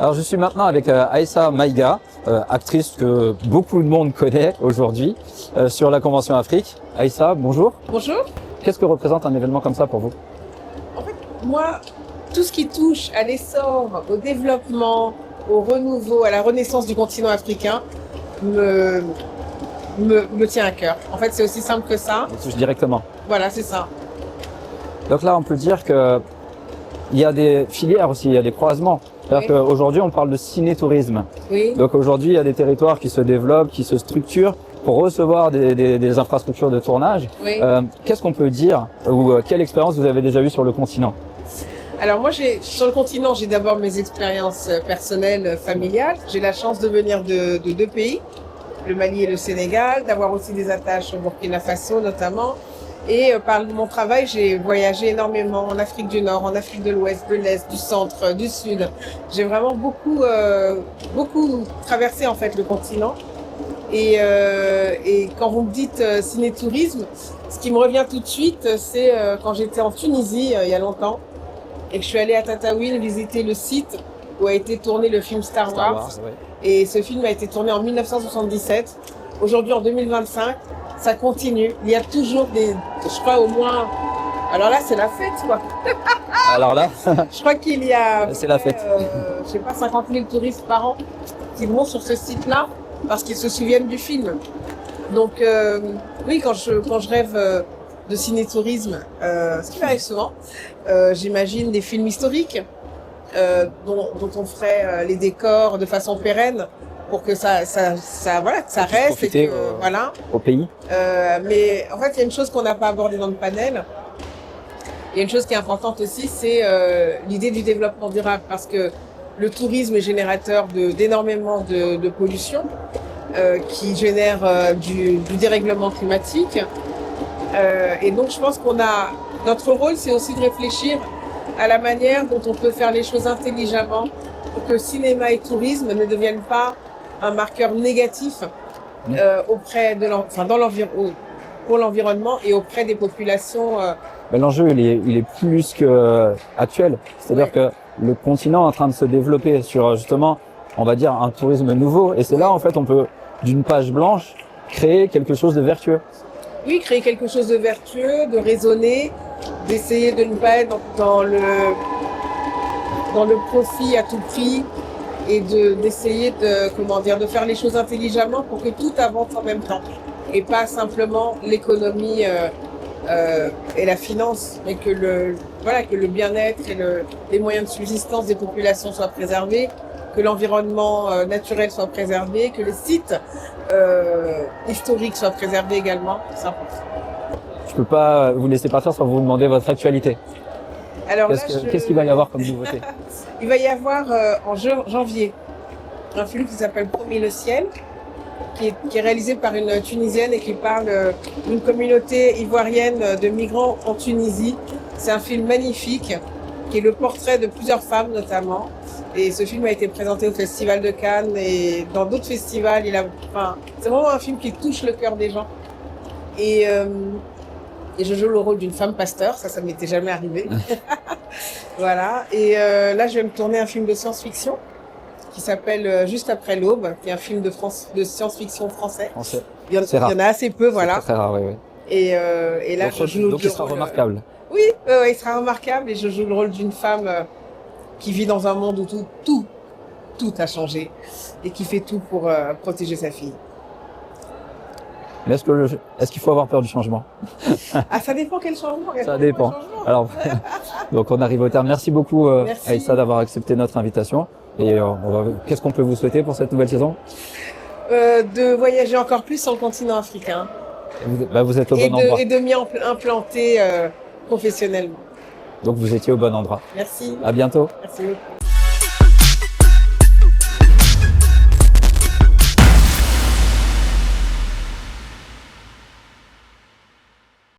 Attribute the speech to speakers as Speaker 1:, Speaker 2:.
Speaker 1: Alors je suis maintenant avec Aïssa Maïga, actrice que beaucoup de monde connaît aujourd'hui sur la Convention Afrique. Aïssa, bonjour.
Speaker 2: Bonjour.
Speaker 1: Qu'est-ce que représente un événement comme ça pour vous?
Speaker 2: En fait, moi, tout ce qui touche à l'essor, au développement, au renouveau, à la renaissance du continent africain me tient à cœur. En fait, c'est aussi simple que ça.
Speaker 1: Ça touche directement.
Speaker 2: Voilà, c'est ça.
Speaker 1: Donc là, on peut dire que il y a des filières aussi, il y a des croisements. C'est-à-dire
Speaker 2: Oui.
Speaker 1: qu'aujourd'hui, on parle de ciné-tourisme.
Speaker 2: Oui.
Speaker 1: Donc aujourd'hui, il y a des territoires qui se développent, qui se structurent pour recevoir des infrastructures de tournage.
Speaker 2: Oui.
Speaker 1: Qu'est-ce qu'on peut dire ou quelle expérience vous avez déjà eue sur le continent?
Speaker 2: Alors moi, sur le continent, j'ai d'abord mes expériences personnelles, familiales. J'ai la chance de venir de deux pays, le Mali et le Sénégal, d'avoir aussi des attaches au Burkina Faso notamment. Et par mon travail, j'ai voyagé énormément en Afrique du Nord, en Afrique de l'Ouest, de l'Est, du Centre, du Sud. J'ai vraiment beaucoup traversé en fait le continent. Et quand vous me dites ciné-tourisme, ce qui me revient tout de suite, c'est quand j'étais en Tunisie il y a longtemps et que je suis allée à Tataouine visiter le site où a été tourné le film Star Wars.
Speaker 1: Ouais.
Speaker 2: Et ce film a été tourné en 1977. Aujourd'hui, en 2025, ça continue. Il y a toujours je crois au moins, alors là, c'est la fête, quoi.
Speaker 1: Alors là,
Speaker 2: Je crois qu'il y a,
Speaker 1: c'est la fête.
Speaker 2: je sais pas, 50 000 touristes par an qui vont sur ce site-là parce qu'ils se souviennent du film. Donc, oui, quand je rêve de ciné-tourisme, ce qui m'arrive souvent, j'imagine des films historiques dont on ferait les décors de façon pérenne pour que ça voilà, que ça reste et que, voilà.
Speaker 1: Au pays.
Speaker 2: Mais en fait, il y a une chose qu'on n'a pas abordée dans le panel. Il y a une chose qui est importante aussi, c'est l'idée du développement durable, parce que le tourisme est générateur d'énormément de pollution, qui génère du dérèglement climatique. Et donc, je pense notre rôle, c'est aussi de réfléchir à la manière dont on peut faire les choses intelligemment pour que cinéma et tourisme ne deviennent pas un marqueur négatif auprès pour l'environnement et auprès des populations.
Speaker 1: Ben, l'enjeu, il est plus que actuel. C'est-à-dire que le continent est en train de se développer sur justement, on va dire, un tourisme nouveau. Et c'est là, en fait, on peut, d'une page blanche, créer quelque chose de vertueux.
Speaker 2: Oui, créer quelque chose de vertueux, de raisonner, d'essayer de ne pas être dans le profit à tout prix et d'essayer de faire les choses intelligemment pour que tout avance en même temps et pas simplement l'économie et la finance, mais que le bien-être et les moyens de subsistance des populations soient préservés, que l'environnement naturel soit préservé, que les sites historiques soient préservés également. C'est important.
Speaker 1: Je peux pas vous laisser partir sans vous demander votre actualité.
Speaker 2: Alors
Speaker 1: Qu'est-ce qu'il va y avoir comme nouveauté?
Speaker 2: Il va y avoir en janvier un film qui s'appelle Promis le ciel, qui est réalisé par une Tunisienne et qui parle d'une communauté ivoirienne de migrants en Tunisie. C'est un film magnifique qui est le portrait de plusieurs femmes notamment. Et ce film a été présenté au Festival de Cannes et dans d'autres festivals. C'est vraiment un film qui touche le cœur des gens. Et je joue le rôle d'une femme pasteur, ça m'était jamais arrivé. Voilà. Et là, je vais me tourner un film de science-fiction qui s'appelle Juste après l'aube, qui est un film de science-fiction français. Il y en a assez peu, voilà.
Speaker 1: C'est très rare, oui.
Speaker 2: Et là,
Speaker 1: donc il sera remarquable.
Speaker 2: Oui, il sera remarquable et je joue le rôle d'une femme qui vit dans un monde où tout a changé et qui fait tout pour protéger sa fille.
Speaker 1: Mais est-ce qu'il faut avoir peur du changement?
Speaker 2: Ah, ça dépend quel changement.
Speaker 1: Ça dépend. Alors, donc on arrive au terme. Merci beaucoup Aïssa d'avoir accepté notre invitation. Et qu'est-ce qu'on peut vous souhaiter pour cette nouvelle saison?
Speaker 2: De voyager encore plus sur le continent africain.
Speaker 1: Vous êtes au bon endroit.
Speaker 2: Et de m'y implanter professionnellement.
Speaker 1: Donc vous étiez au bon endroit.
Speaker 2: Merci.
Speaker 1: À bientôt.
Speaker 2: Merci beaucoup.